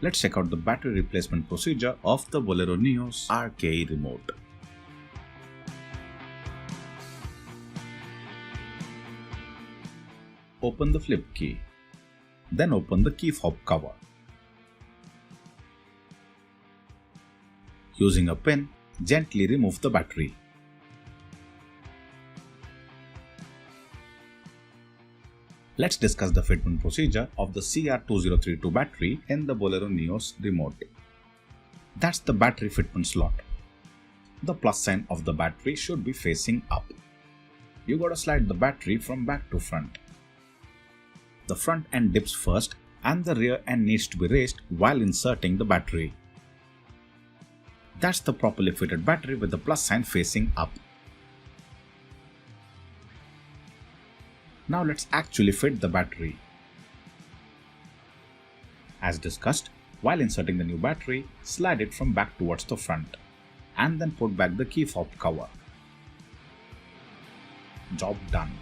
Let's check out the battery replacement procedure of the Bolero Neo's RKE Remote. Open the flip key. Then open the key fob cover. Using a pin, gently remove the battery. Let's discuss the fitment procedure of the CR2032 battery in the Bolero Neo's remote. That's the battery fitment slot. The plus sign of the battery should be facing up. You gotta slide the battery from back to front. The front end dips first and the rear end needs to be raised while inserting the battery. That's the properly fitted battery with the plus sign facing up. Now let's actually fit the battery. As discussed, while inserting the new battery, slide it from back towards the front and then put back the key fob cover. Job done.